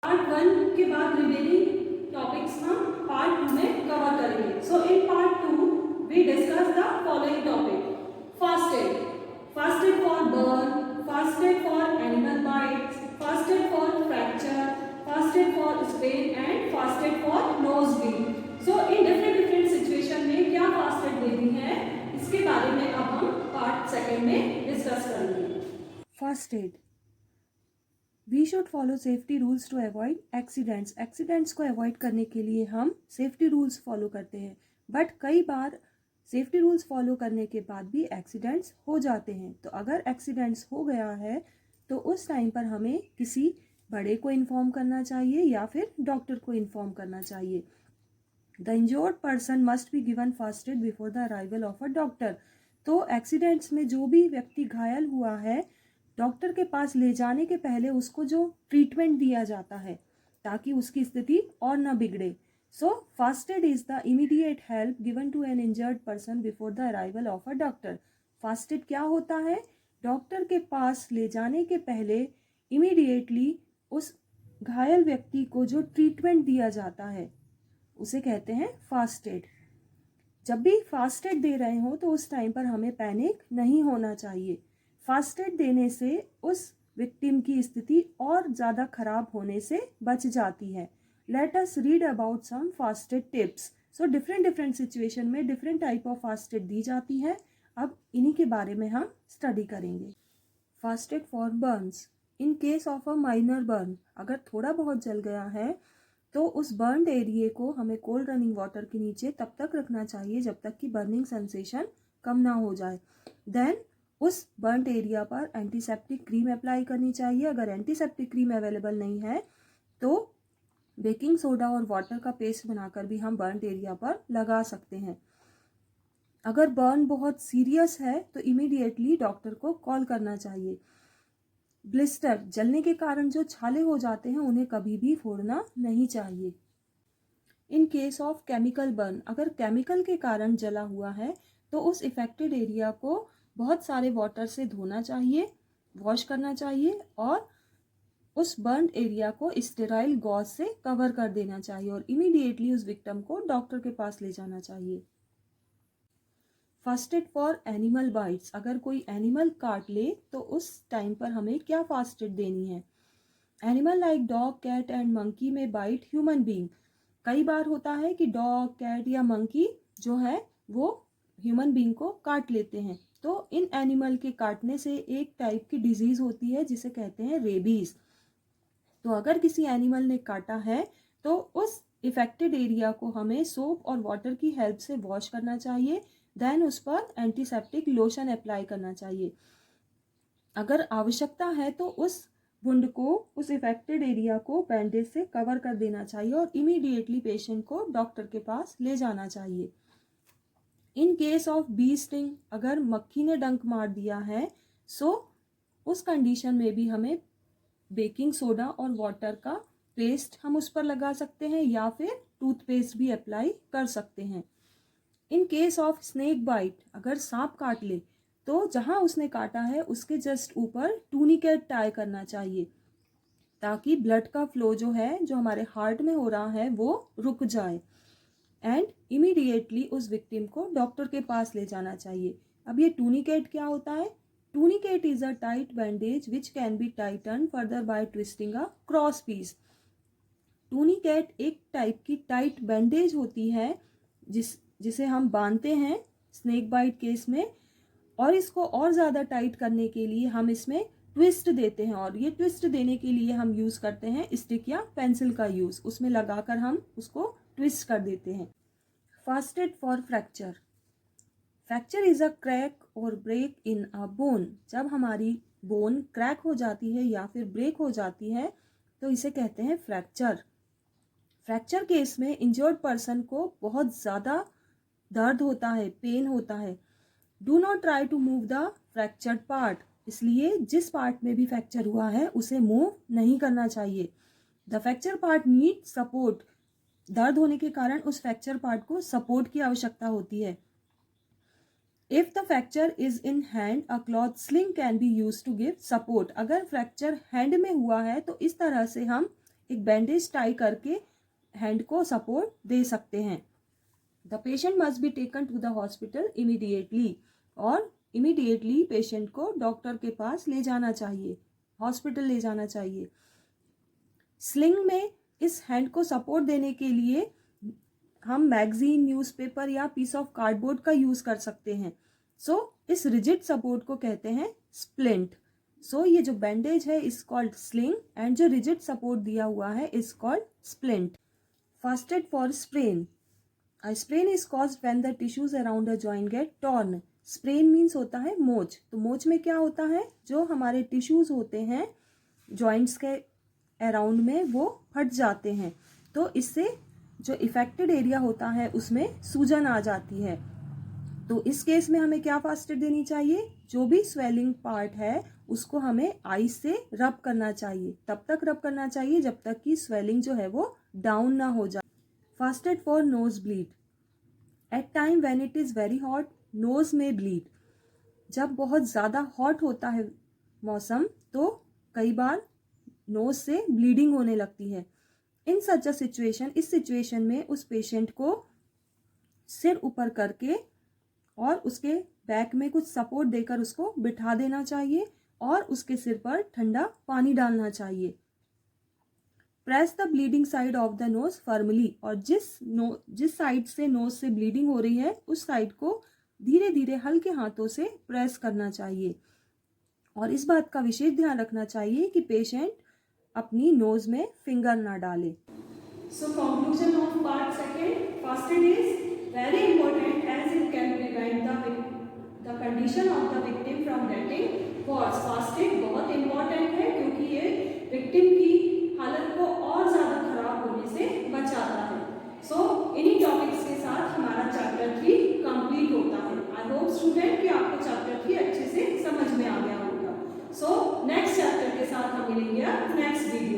Part 1 के बाद remaining topics हम पार्ट 2 में कवर करेंगे. सो in part 2 we discuss the following topic. First aid. First aid for burn, first aid for animal bites, first aid for fracture, first aid for sprain and first aid for nosebleed. So in different situation में क्या first aid देनी है इसके बारे में अब हम part 2 में डिस्कस करेंगे. First aid. We should follow safety rules to avoid accidents. Accidents को अवॉइड करने के लिए हम सेफ्टी रूल्स फॉलो करते हैं, बट कई बार सेफ्टी रूल्स फॉलो करने के बाद भी एक्सीडेंट्स हो जाते हैं. तो अगर एक्सीडेंट्स हो गया है तो उस टाइम पर हमें किसी बड़े को इन्फॉर्म करना चाहिए या फिर डॉक्टर को इन्फॉर्म करना चाहिए. The injured person must be given first aid before the arrival of a doctor. तो एक्सीडेंट्स में जो भी व्यक्ति घायल हुआ है, डॉक्टर के पास ले जाने के पहले उसको जो ट्रीटमेंट दिया जाता है ताकि उसकी स्थिति और न बिगड़े. So first aid is the immediate help given to an injured person before the arrival of a doctor. First aid क्या होता है? डॉक्टर के पास ले जाने के पहले इमीडिएटली उस घायल व्यक्ति को जो ट्रीटमेंट दिया जाता है उसे कहते हैं फास्ट एड. जब भी फास्ट एड दे रहे हो तो उस टाइम पर हमें पैनिक नहीं होना चाहिए. फास्ट एड देने से उस विक्टिम की स्थिति और ज़्यादा खराब होने से बच जाती है. Let us read about some first aid tips. So different situation में different type of first aid दी जाती है. अब इन्हीं के बारे में हम स्टडी करेंगे. First aid for burns. In case of a minor burn, अगर थोड़ा बहुत जल गया है तो उस बर्न्ड एरिया को हमें कोल्ड रनिंग वाटर के नीचे तब तक रखना चाहिए जब तक कि बर्निंग सेंसेशन कम ना हो जाए. देन उस बर्न्ड एरिया पर एंटीसेप्टिक क्रीम अप्लाई करनी चाहिए. अगर एंटीसेप्टिक क्रीम अवेलेबल नहीं है तो बेकिंग सोडा और वाटर का पेस्ट बनाकर भी हम बर्न्ड एरिया पर लगा सकते हैं. अगर बर्न बहुत सीरियस है तो इमीडिएटली डॉक्टर को कॉल करना चाहिए. ब्लिस्टर, जलने के कारण जो छाले हो जाते हैं उन्हें कभी भी फोड़ना नहीं चाहिए. In case of chemical burn, अगर केमिकल के कारण जला हुआ है तो उस इफेक्टेड एरिया को बहुत सारे वाटर से धोना चाहिए, वॉश करना चाहिए और उस बर्न एरिया को स्टेराइल गॉज से कवर कर देना चाहिए और इमीडिएटली उस विक्टिम को डॉक्टर के पास ले जाना चाहिए. First aid for animal bytes. अगर कोई एनिमल काट ले तो उस टाइम पर हमें क्या फर्स्ट एड देनी है? Animal like dog, cat and monkey में बाइट ह्यूमन बीइंग. कई बार होता है कि डॉग, कैट या मंकी जो है वो ह्यूमन बीइंग को काट लेते हैं. तो इन एनिमल के काटने से एक टाइप की डिजीज होती है जिसे कहते हैं रेबीज. तो अगर किसी एनिमल ने काटा है तो उस इफेक्टेड एरिया को हमें सोप और वाटर की हेल्प से वॉश करना चाहिए. देन उस पर एंटीसेप्टिक लोशन अप्लाई करना चाहिए. अगर आवश्यकता है तो उस वुंड को, उस इफेक्टेड एरिया को बैंडेज से कवर कर देना चाहिए और इमीडिएटली पेशेंट को डॉक्टर के पास ले जाना चाहिए. In case of bee sting, अगर मक्खी ने डंक मार दिया है सो उस कंडीशन में भी हमें बेकिंग सोडा और वाटर का पेस्ट हम उस पर लगा सकते हैं या फिर टूथपेस्ट भी अप्लाई कर सकते हैं. In case of snake bite, अगर सांप काट ले तो जहां उसने काटा है उसके जस्ट ऊपर टूनिकेट टाई करना चाहिए ताकि ब्लड का फ्लो जो है, जो हमारे हार्ट में हो रहा है, वो रुक जाए. एंड इमीडिएटली उस विक्टिम को डॉक्टर के पास ले जाना चाहिए. अब ये टूनिकेट क्या होता है? Tourniquet is a tight bandage which can be tighten further by twisting a cross piece. Tourniquet एक टाइप की टाइट बैंडेज होती है जिसे हम बांधते हैं स्नेक बाइट केस में, और इसको और ज़्यादा टाइट करने के लिए हम इसमें ट्विस्ट देते हैं और ये ट्विस्ट देने के लिए हम यूज़ करते हैं स्टिक या पेंसिल का यूज़. उसमें लगाकर हम उसको ट्विस्ट कर देते हैं. First aid for fracture. Fracture is a crack और ब्रेक इन अ बोन. जब हमारी बोन क्रैक हो जाती है या फिर ब्रेक हो जाती है तो इसे कहते हैं फ्रैक्चर. फ्रैक्चर केस में इंजर्ड पर्सन को बहुत ज़्यादा दर्द होता है, पेन होता है. Do not try to move the fractured part. इसलिए जिस पार्ट में भी फ्रैक्चर हुआ है उसे मूव नहीं करना चाहिए. The fracture part need support. दर्द होने के कारण उस फ्रैक्चर पार्ट को सपोर्ट की आवश्यकता होती है. If the fracture is in hand, a cloth sling can be use to give support. अगर फ्रैक्चर हैंड में हुआ है तो इस तरह से हम एक बैंडेज टाई करके हैंड को सपोर्ट दे सकते हैं। The patient must be taken to the hospital immediately, और इमीडिएटली पेशेंट को डॉक्टर के पास ले जाना चाहिए, हॉस्पिटल ले जाना चाहिए। स्लिंग में इस हैंड को सपोर्ट देने के लिए हम मैगजीन, न्यूज़पेपर या पीस ऑफ कार्डबोर्ड का यूज़ कर सकते हैं। सो इस रिजिड सपोर्ट को कहते हैं स्प्लिंट। सो ये जो बैंडेज है इज कॉल्ड स्लिंग एंड जो रिजिड सपोर्ट दिया हुआ है is called splint. First aid for sprain. A sprain is caused when the tissues around a joint get torn. Sprain means होता है मोच। तो मोच में क्या होता है, जो हमारे टिश्यूज होते हैं जॉइंट्स के अराउंड में वो फट जाते हैं, तो इससे जो इफेक्टेड एरिया होता है उसमें सूजन आ जाती है। तो इस केस में हमें क्या फर्स्ट एड देनी चाहिए, जो भी स्वेलिंग पार्ट है उसको हमें आइस से रब करना चाहिए, तब तक रब करना चाहिए जब तक कि स्वेलिंग जो है वो डाउन ना हो जाए। First aid for nose bleed. At time when it is very hot nose में ब्लीड। जब बहुत ज़्यादा हॉट होता है मौसम तो कई बार नोज से ब्लीडिंग होने लगती है। इन सच अ सिचुएशन, इस सिचुएशन में उस पेशेंट को सिर ऊपर करके और उसके बैक में कुछ सपोर्ट देकर उसको बिठा देना चाहिए और उसके सिर पर ठंडा पानी डालना चाहिए। Press the bleeding side of the nose firmly, और जिस साइड से नोज से ब्लीडिंग हो रही है उस साइड को धीरे धीरे हल्के हाथों से प्रेस करना चाहिए। और इस बात का विशेष ध्यान रखना चाहिए कि पेशेंट अपनी नोज में फिंगर ना डाले। So conclusion of part second, first aid is very important as it can prevent the condition of the victim from getting worse. First aid बहुत important है क्योंकि ये victim की हालत को और ज़्यादा खराब होने से बचाता है। So इन्हीं टॉपिक्स के साथ हमारा चैप्टर 3 कंप्लीट होता है। आई होप स्टूडेंट कि आपको चैप्टर 3 अच्छे से समझ में आ गया होगा। So नेक्स्ट चैप्टर के साथ हम मिलेंगे नेक्स्ट वीडियो।